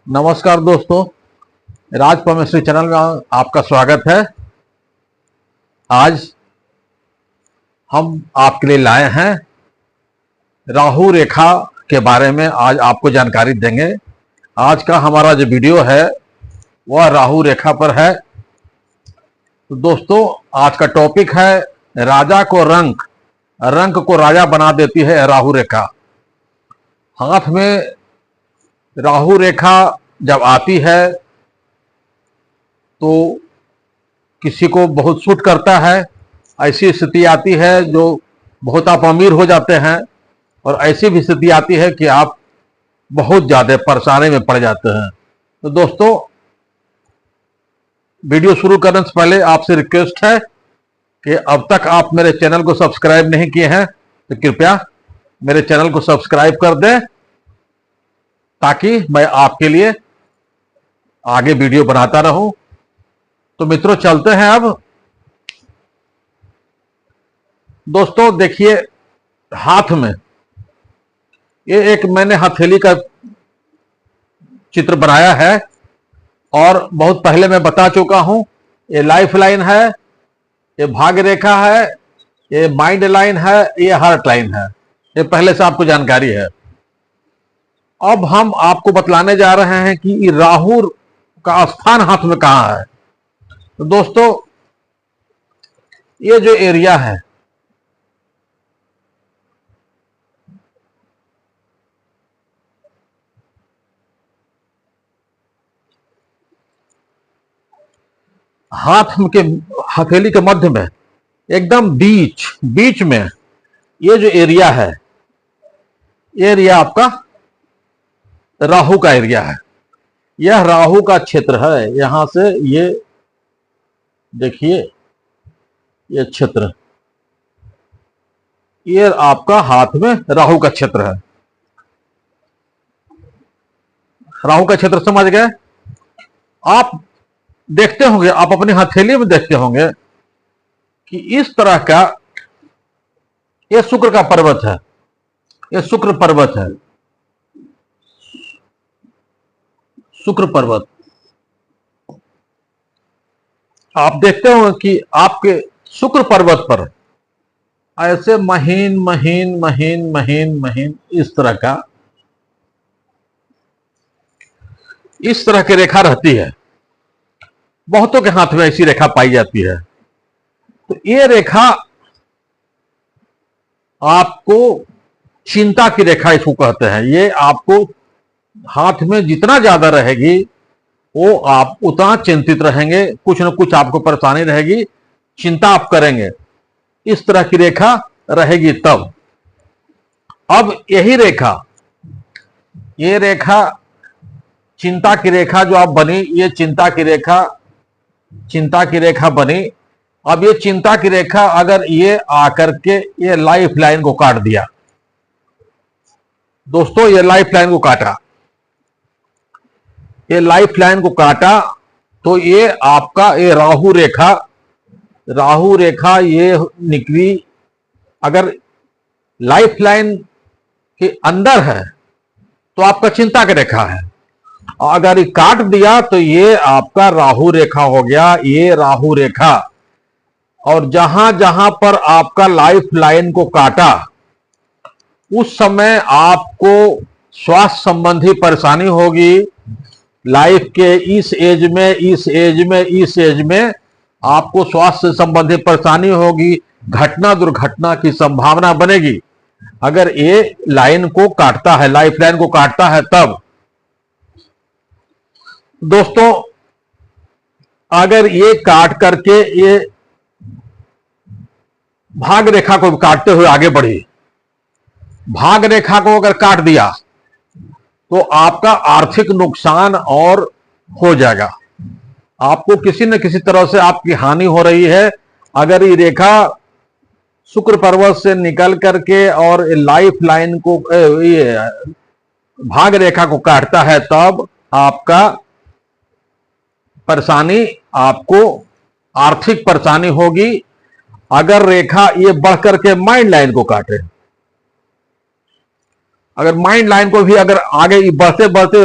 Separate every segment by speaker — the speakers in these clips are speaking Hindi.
Speaker 1: नमस्कार दोस्तों, राज परमेश्वरी चैनल में आपका स्वागत है। आज हम आपके लिए लाए हैं राहु रेखा के बारे में। आज आपको जानकारी देंगे। आज का हमारा जो वीडियो है वह राहु रेखा पर है। तो दोस्तों, आज का टॉपिक है राजा को रंक को राजा बना देती है राहु रेखा। हाथ में राहु रेखा जब आती है तो किसी को बहुत सूट करता है। ऐसी स्थिति आती है जो बहुत आप अमीर हो जाते हैं, और ऐसी भी स्थिति आती है कि आप बहुत ज़्यादा परेशानी में पड़ जाते हैं। तो दोस्तों, वीडियो शुरू करने से पहले आपसे रिक्वेस्ट है कि अब तक आप मेरे चैनल को सब्सक्राइब नहीं किए हैं तो कृपया मेरे चैनल को सब्सक्राइब कर दें, ताकि मैं आपके लिए आगे वीडियो बनाता रहूं। तो मित्रों, चलते हैं अब। दोस्तों देखिए, हाथ में ये एक मैंने हथेली का चित्र बनाया है, और बहुत पहले मैं बता चुका हूं। ये लाइफ लाइन है, ये भाग्य रेखा है, ये माइंड लाइन है, ये हार्ट लाइन है। ये पहले से आपको जानकारी है। अब हम आपको बतलाने जा रहे हैं कि राहु का स्थान हाथ में कहां है। तो दोस्तों, ये जो एरिया है, हाथ के हथेली के मध्य में एकदम बीच में ये जो एरिया है, ये एरिया आपका राहु का एरिया है। यह राहु का क्षेत्र है। यहां से ये देखिए, ये क्षेत्र, ये आपका हाथ में राहु का क्षेत्र है। राहु का क्षेत्र समझ गए? आप देखते होंगे, आप अपनी हथेली में देखते होंगे कि इस तरह का ये शुक्र का पर्वत है। ये शुक्र पर्वत है, शुक्र पर्वत। आप देखते हो कि आपके शुक्र पर्वत पर ऐसे महीन महीन महीन महीन महीन इस तरह की रेखा रहती है। बहुतों के हाथ में ऐसी रेखा पाई जाती है। तो ये रेखा आपको चिंता की रेखा इसको कहते हैं। ये आपको हाथ में जितना ज्यादा रहेगी, वो आप उतना चिंतित रहेंगे, कुछ न कुछ आपको परेशानी रहेगी, चिंता आप करेंगे। इस तरह की रेखा रहेगी तब। अब यही रेखा, ये रेखा चिंता की रेखा जो आप बनी, ये चिंता की रेखा बनी। अब ये चिंता की रेखा अगर ये आकर के ये लाइफ लाइन को काट दिया, दोस्तों, ये लाइफ लाइन को काटा, ये लाइफ लाइन को काटा, तो ये आपका ये राहु रेखा ये निकली। अगर लाइफ लाइन के अंदर है तो आपका चिंता की रेखा है, और अगर ये काट दिया तो ये आपका राहु रेखा हो गया। ये राहु रेखा, और जहां जहां पर आपका लाइफ लाइन को काटा, उस समय आपको स्वास्थ्य संबंधी परेशानी होगी। लाइफ के इस एज में आपको स्वास्थ्य संबंधी परेशानी होगी, घटना दुर्घटना की संभावना बनेगी। अगर ये लाइन को काटता है, लाइफ लाइन को काटता है तब। दोस्तों, अगर ये काट करके ये भाग रेखा को काटते हुए आगे बढ़ी, भाग रेखा को अगर काट दिया तो आपका आर्थिक नुकसान और हो जाएगा। आपको किसी न किसी तरह से आपकी हानि हो रही है। अगर ये रेखा शुक्र पर्वत से निकल करके और लाइफ लाइन को, ये भाग रेखा को काटता है, तब आपका परेशानी, आपको आर्थिक परेशानी होगी। अगर रेखा ये बढ़ करके माइंड लाइन को काटे, अगर माइंड लाइन को भी अगर आगे बढ़ते बढ़ते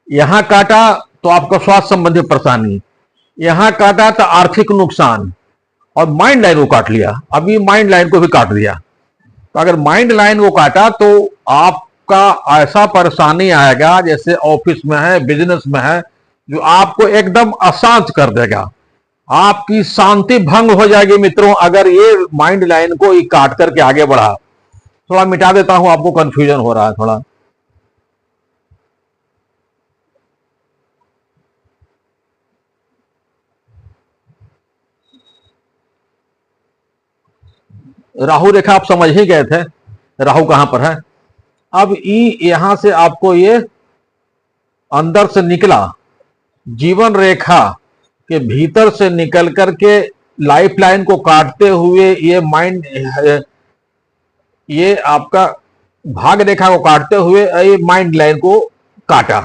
Speaker 1: यहां काटा तो आपका स्वास्थ्य संबंधी परेशानी, यहां काटा तो आर्थिक नुकसान, और माइंड लाइन को काट लिया, अभी माइंड लाइन को भी काट दिया। तो अगर माइंड लाइन को काटा तो आपका ऐसा परेशानी आएगा जैसे ऑफिस में है, बिजनेस में है, जो आपको एकदम अशांत कर देगा, आपकी शांति भंग हो जाएगी मित्रों, अगर ये माइंड लाइन को ही काट करके आगे बढ़ा। थोड़ा मिटा देता हूं, आपको कंफ्यूजन हो रहा है थोड़ा। राहु रेखा आप समझ ही गए थे, राहु कहां पर है। अब यहां से आपको ये अंदर से निकला, जीवन रेखा के भीतर से निकल करके लाइफ लाइन को काटते हुए ये माइंड, ये आपका भाग रेखा को काटते हुए ये माइंड लाइन को काटा।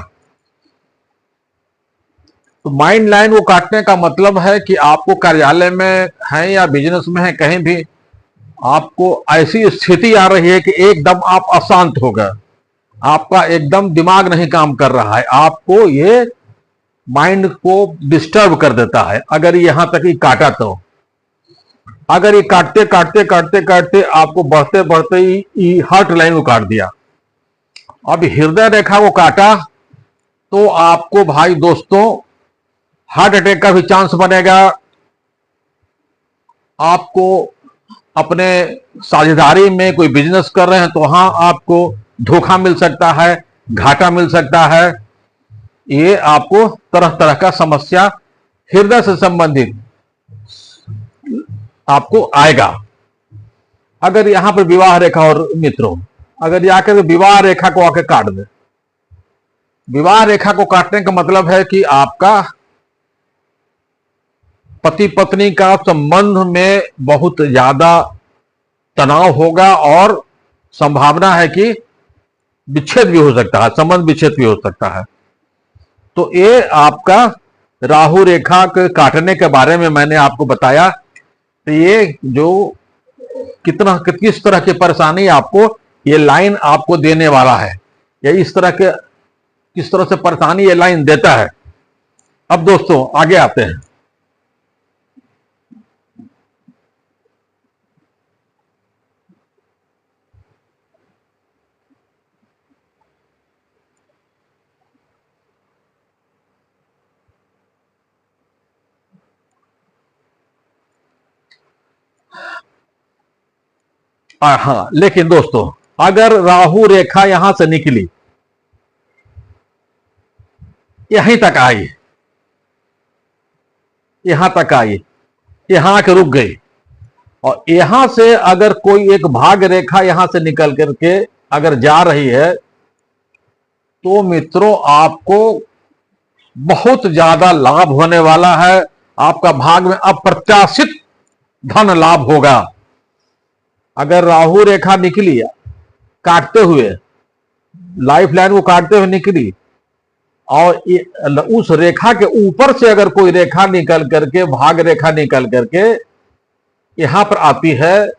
Speaker 1: तो माइंड लाइन को काटने का मतलब है कि आपको कार्यालय में है या बिजनेस में है, कहीं भी आपको ऐसी स्थिति आ रही है कि एकदम आप अशांत हो गए, आपका एकदम दिमाग नहीं काम कर रहा है, आपको ये माइंड को डिस्टर्ब कर देता है। अगर यहां तक ही काटा तो, अगर ये काटते काटते काटते काटते आपको बढ़ते बढ़ते ही हार्ट लाइन को काट दिया, अब हृदय रेखा को काटा तो आपको भाई दोस्तों हार्ट अटैक का भी चांस बनेगा, आपको अपने साझेदारी में कोई बिजनेस कर रहे हैं तो वहां आपको धोखा मिल सकता है, घाटा मिल सकता है, ये आपको तरह तरह का समस्या हृदय से संबंधित आपको आएगा। अगर यहां पर विवाह रेखा, और मित्रों अगर आकर विवाह रेखा को आकर काट दे, विवाह रेखा को काटने का मतलब है कि आपका पति पत्नी का संबंध में बहुत ज्यादा तनाव होगा और संभावना है कि विच्छेद भी हो सकता है, संबंध विच्छेद भी हो सकता है। तो ये आपका राहु रेखा के काटने के बारे में मैंने आपको बताया। तो ये जो किस तरह की परेशानी आपको ये लाइन आपको देने वाला है, या इस तरह के किस तरह से परेशानी ये लाइन देता है। अब दोस्तों आगे आते हैं। हाँ, लेकिन दोस्तों अगर राहु रेखा यहां से निकली, यहीं तक आई, यहां तक आई, यहां आके रुक गई, और यहां से अगर कोई एक भाग रेखा यहां से निकल करके अगर जा रही है तो मित्रों आपको बहुत ज्यादा लाभ होने वाला है। आपका भाग में अप्रत्याशित धन लाभ होगा। अगर राहु रेखा निकली काटते हुए, लाइफ लाइन को काटते हुए निकली, और उस रेखा के ऊपर से अगर कोई रेखा निकल करके, भाग रेखा निकल करके यहां पर आती है,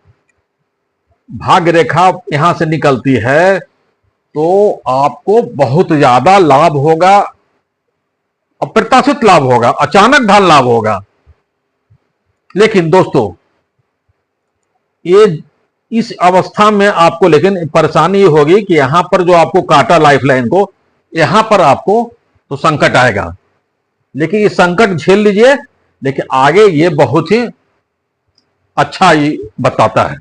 Speaker 1: भाग रेखा यहां से निकलती है, तो आपको बहुत ज्यादा लाभ होगा, अप्रत्याशित लाभ होगा, अचानक धन लाभ होगा। लेकिन दोस्तों ये इस अवस्था में आपको लेकिन परेशानी ये होगी कि यहां पर जो आपको काटा लाइफ लाइन को, यहां पर आपको तो संकट आएगा, लेकिन ये संकट झेल लीजिए, लेकिन आगे ये बहुत ही अच्छा ही बताता है,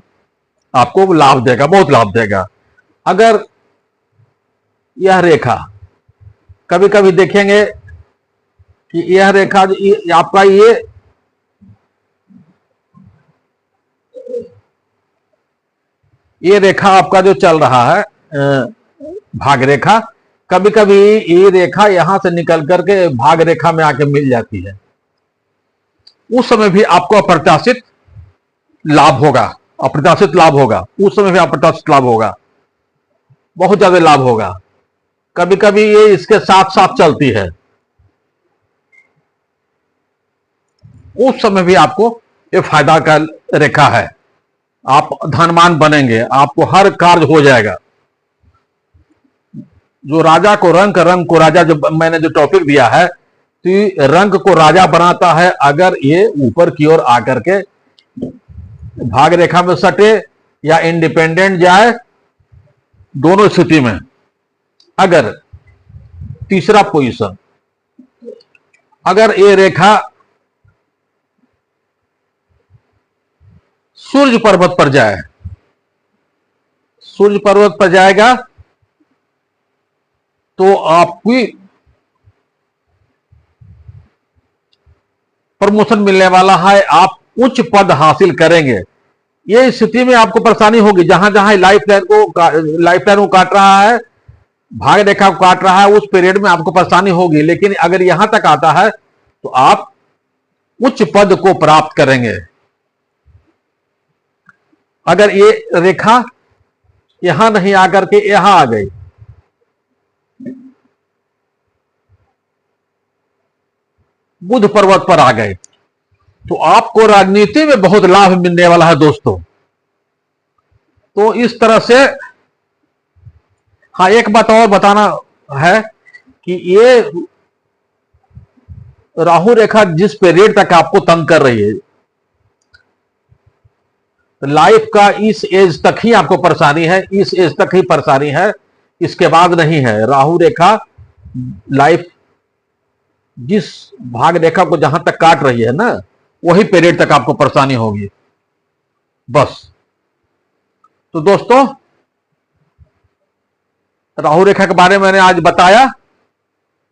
Speaker 1: आपको लाभ देगा, बहुत लाभ देगा। अगर यह रेखा कभी कभी देखेंगे कि यह रेखा आपका ये रेखा आपका जो चल रहा है भाग रेखा, कभी कभी ये रेखा यहां से निकल करके भाग रेखा में आके मिल जाती है, उस समय भी आपको अप्रत्याशित लाभ होगा, अप्रत्याशित लाभ होगा, उस समय भी अप्रत्याशित लाभ होगा, बहुत ज्यादा लाभ होगा। कभी कभी ये इसके साथ साथ चलती है, उस समय भी आपको ये फायदा का रेखा है, आप धनवान बनेंगे, आपको हर कार्य हो जाएगा। जो राजा को रंग को राजा, जो मैंने जो टॉपिक दिया है, तो ये रंग को राजा बनाता है अगर ये ऊपर की ओर आकर के भाग रेखा में सटे या इंडिपेंडेंट जाए, दोनों स्थिति में। अगर तीसरा पोजीशन, अगर ये रेखा सूर्य पर्वत पर जाए, सूर्य पर्वत पर जाएगा तो आपकी प्रमोशन मिलने वाला है, आप उच्च पद हासिल करेंगे। ये स्थिति में आपको परेशानी होगी, जहां जहां लाइफ लाइन को काट रहा है, भाग रेखा को काट रहा है, उस पीरियड में आपको परेशानी होगी। लेकिन अगर यहां तक आता है तो आप उच्च पद को प्राप्त करेंगे। अगर ये रेखा यहां नहीं आकर के यहां आ गई, बुध पर्वत पर आ गए, तो आपको राजनीति में बहुत लाभ मिलने वाला है दोस्तों। तो इस तरह से, हाँ एक बात और बताना है कि ये राहु रेखा जिस पीरियड तक आपको तंग कर रही है, लाइफ का इस एज तक ही आपको परेशानी है, इस एज तक ही परेशानी है, इसके बाद नहीं है। राहु रेखा लाइफ जिस भाग रेखा को जहां तक काट रही है ना, वही पीरियड तक आपको परेशानी होगी बस। तो दोस्तों, राहु रेखा के बारे में मैंने आज बताया।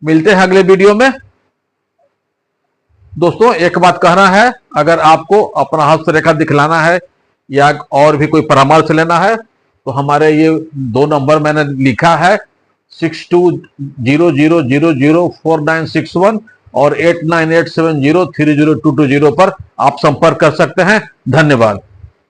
Speaker 1: मिलते हैं अगले वीडियो में। दोस्तों एक बात कहना है, अगर आपको अपना हस्तरेखा दिखलाना है या और भी कोई परामर्श लेना है तो हमारे ये 2 नंबर मैंने लिखा है, 6200004961 और 8987030220 पर आप संपर्क कर सकते हैं। धन्यवाद।